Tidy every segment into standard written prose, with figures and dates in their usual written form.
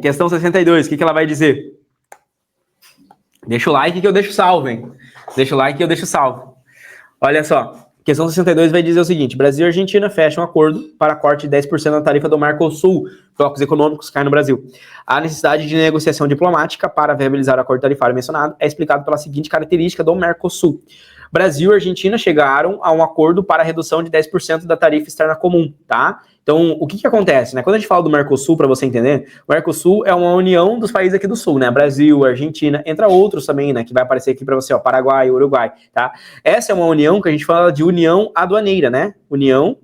Questão 62, o que ela vai dizer? Deixa o like que eu deixo salvo, hein? Deixa o like que eu deixo salvo. Olha só, questão 62 vai dizer o seguinte: Brasil e Argentina fecham um acordo para corte de 10% na tarifa do Mercosul. Blocos econômicos caem no Brasil. A necessidade de negociação diplomática para viabilizar o acordo tarifário mencionado é explicado pela seguinte característica do Mercosul. Brasil e Argentina chegaram a um acordo para a redução de 10% da tarifa externa comum, tá? Então, o que acontece, né? Quando a gente fala do Mercosul, para você entender, o Mercosul é uma união dos países aqui do Sul, né? Brasil, Argentina, entre outros também, né? Que vai aparecer aqui para você, ó, Paraguai, Uruguai, tá? Essa é uma união que a gente fala de união aduaneira, né? União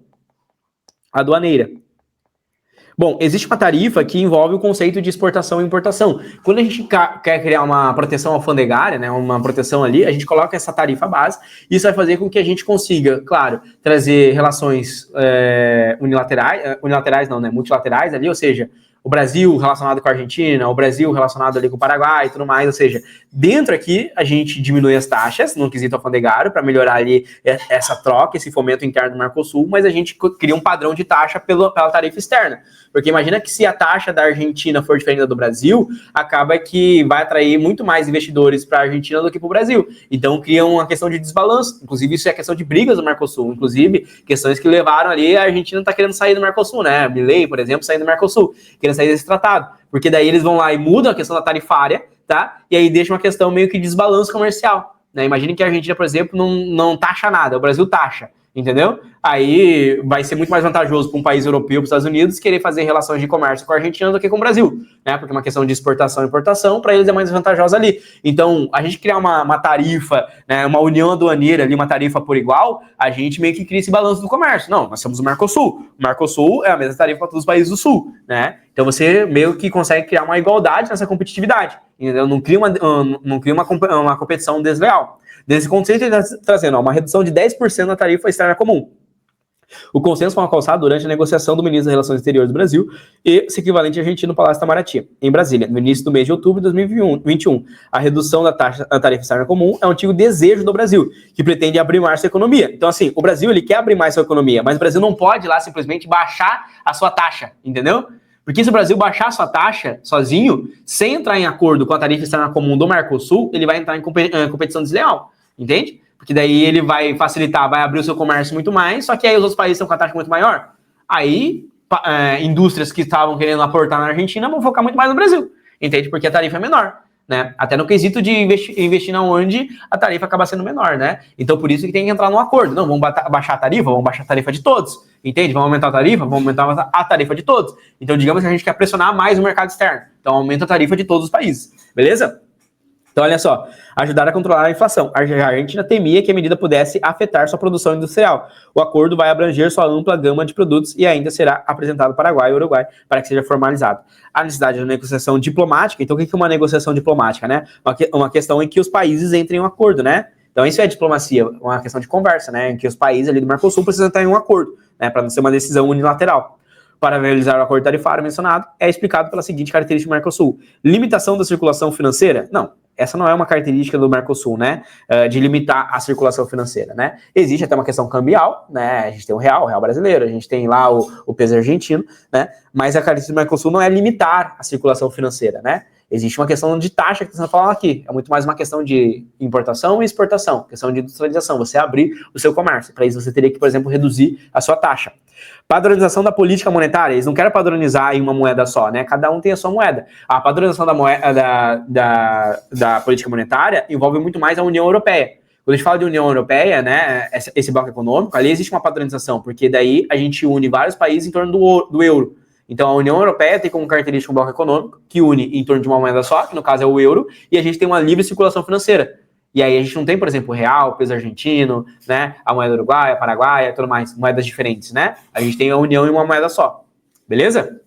aduaneira. Bom, existe uma tarifa que envolve o conceito de exportação e importação. Quando a gente quer criar uma proteção alfandegária, né, uma proteção ali, a gente coloca essa tarifa base, e isso vai fazer com que a gente consiga, claro, trazer relações multilaterais ali, ou seja, o Brasil relacionado com a Argentina, o Brasil relacionado ali com o Paraguai e tudo mais, ou seja, dentro aqui a gente diminui as taxas no quesito alfandegário para melhorar ali essa troca, esse fomento interno do Mercosul, mas a gente cria um padrão de taxa pela tarifa externa. Porque imagina que se a taxa da Argentina for diferente da do Brasil, acaba que vai atrair muito mais investidores para a Argentina do que para o Brasil. Então cria uma questão de desbalanço. Inclusive isso é questão de brigas do Mercosul. Inclusive questões que levaram ali a Argentina está querendo sair do Mercosul, né? Milei, por exemplo, saindo do Mercosul, querendo sair desse tratado. Porque daí eles vão lá e mudam a questão da tarifária, tá? E aí deixa uma questão meio que de desbalanço comercial, né? Imagine que a Argentina, por exemplo, não taxa nada, o Brasil taxa. Entendeu? Aí vai ser muito mais vantajoso para um país europeu, para os Estados Unidos, querer fazer relações de comércio com a Argentina do que com o Brasil, né? Porque é uma questão de exportação e importação, para eles é mais vantajosa ali. Então, a gente criar uma tarifa, né, uma união aduaneira ali, uma tarifa por igual, a gente meio que cria esse balanço do comércio. Não, nós temos o Mercosul. O Mercosul é a mesma tarifa para todos os países do Sul, né? Então, você meio que consegue criar uma igualdade nessa competitividade, entendeu? Não cria uma competição desleal. Nesse conceito, ele está trazendo uma redução de 10% na tarifa externa comum. O consenso foi alcançado durante a negociação do ministro das Relações Exteriores do Brasil e se equivalente argentino no Palácio Itamaraty, em Brasília, no início do mês de outubro de 2021. A redução da tarifa externa comum é um antigo desejo do Brasil, que pretende abrir mais sua economia. Então, assim, o Brasil ele quer abrir mais sua economia, mas o Brasil não pode lá simplesmente baixar a sua taxa, entendeu? Porque se o Brasil baixar a sua taxa sozinho, sem entrar em acordo com a tarifa externa comum do Mercosul, ele vai entrar em competição desleal. Entende? Porque daí ele vai facilitar, vai abrir o seu comércio muito mais, só que aí os outros países estão com a taxa muito maior. Aí, indústrias que estavam querendo aportar na Argentina vão focar muito mais no Brasil. Entende? Porque a tarifa é menor, né? Até no quesito de investir na onde a tarifa acaba sendo menor, né? Então, por isso que tem que entrar num acordo. Não, vamos baixar a tarifa? Vamos baixar a tarifa de todos. Entende? Vamos aumentar a tarifa? Vamos aumentar a tarifa de todos. Então, digamos que a gente quer pressionar mais o mercado externo. Então, aumenta a tarifa de todos os países. Beleza? Então, olha só, ajudar a controlar a inflação. A Argentina temia que a medida pudesse afetar sua produção industrial. O acordo vai abranger sua ampla gama de produtos e ainda será apresentado ao Paraguai e Uruguai para que seja formalizado. A necessidade de negociação diplomática. Então, o que é uma negociação diplomática, né? Uma questão em que os países entrem em um acordo, né? Então, isso é diplomacia, uma questão de conversa, né? Em que os países ali do Mercosul precisam entrar em um acordo, né? Para não ser uma decisão unilateral. Para realizar o acordo tarifário mencionado, é explicado pela seguinte característica do Mercosul. Limitação da circulação financeira? Não. Essa não é uma característica do Mercosul, né? De limitar a circulação financeira, né? Existe até uma questão cambial, né? A gente tem o real brasileiro, a gente tem lá o peso argentino, né? Mas a característica do Mercosul não é limitar a circulação financeira, né? Existe uma questão de taxa que você está falando aqui. É muito mais uma questão de importação e exportação, questão de industrialização, você abrir o seu comércio. Para isso você teria que, por exemplo, reduzir a sua taxa. Padronização da política monetária. Eles não querem padronizar em uma moeda só, né? Cada um tem a sua moeda. A padronização da política monetária envolve muito mais a União Europeia. Quando a gente fala de União Europeia, né, esse bloco econômico, ali existe uma padronização, porque daí a gente une vários países em torno do euro. Então, a União Europeia tem como característica um bloco econômico que une em torno de uma moeda só, que no caso é o euro, e a gente tem uma livre circulação financeira. E aí a gente não tem, por exemplo, o real, o peso argentino, né, a moeda uruguaia, paraguaia, tudo mais, moedas diferentes, né? A gente tem a união em uma moeda só. Beleza?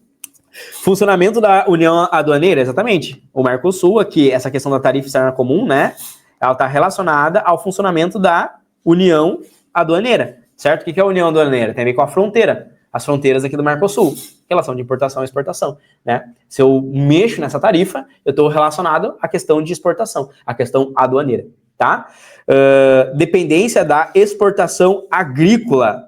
Funcionamento da União Aduaneira, exatamente. O Mercosul aqui, essa questão da tarifa externa comum, né, ela está relacionada ao funcionamento da União Aduaneira, certo? O que é a União Aduaneira? Tem a ver com a fronteira. As fronteiras aqui do Mercosul, relação de importação e exportação, né? Se eu mexo nessa tarifa, eu estou relacionado à questão de exportação, à questão aduaneira, tá? Dependência da exportação agrícola.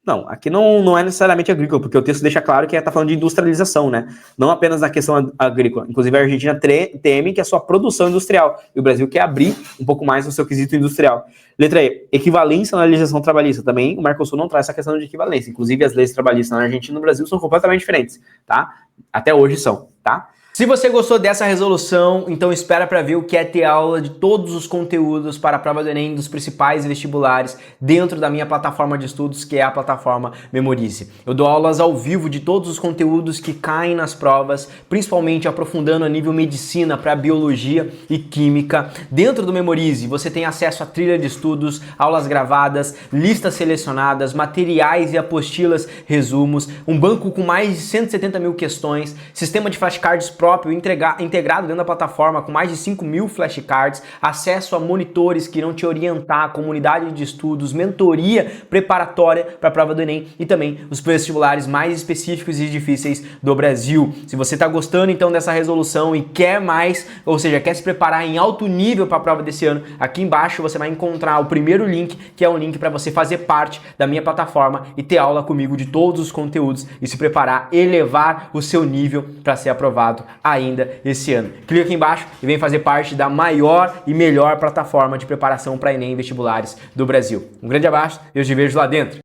Não, aqui não é necessariamente agrícola, porque o texto deixa claro que está falando de industrialização, né? Não apenas na questão agrícola. Inclusive, a Argentina teme que a sua produção industrial, e o Brasil quer abrir um pouco mais o seu quesito industrial. Letra E, equivalência na legislação trabalhista. Também o Mercosul não traz essa questão de equivalência. Inclusive, as leis trabalhistas na Argentina e no Brasil são completamente diferentes, tá? Até hoje são, tá? Se você gostou dessa resolução, então espera para ver o que é ter aula de todos os conteúdos para a prova do Enem dos principais vestibulares dentro da minha plataforma de estudos, que é a plataforma Memorize. Eu dou aulas ao vivo de todos os conteúdos que caem nas provas, principalmente aprofundando a nível medicina para biologia e química. Dentro do Memorize, você tem acesso a trilha de estudos, aulas gravadas, listas selecionadas, materiais e apostilas, resumos, um banco com mais de 170 mil questões, sistema de flashcards próprio integrado dentro da plataforma com mais de 5.000 flashcards, acesso a monitores que irão te orientar, comunidade de estudos, mentoria preparatória para a prova do Enem e também os vestibulares mais específicos e difíceis do Brasil. Se você está gostando então dessa resolução e quer mais, ou seja, quer se preparar em alto nível para a prova desse ano, aqui embaixo você vai encontrar o primeiro link, que é um link para você fazer parte da minha plataforma e ter aula comigo de todos os conteúdos e se preparar, elevar o seu nível para ser aprovado ainda esse ano. Clica aqui embaixo e vem fazer parte da maior e melhor plataforma de preparação para Enem e vestibulares do Brasil. Um grande abraço e eu te vejo lá dentro.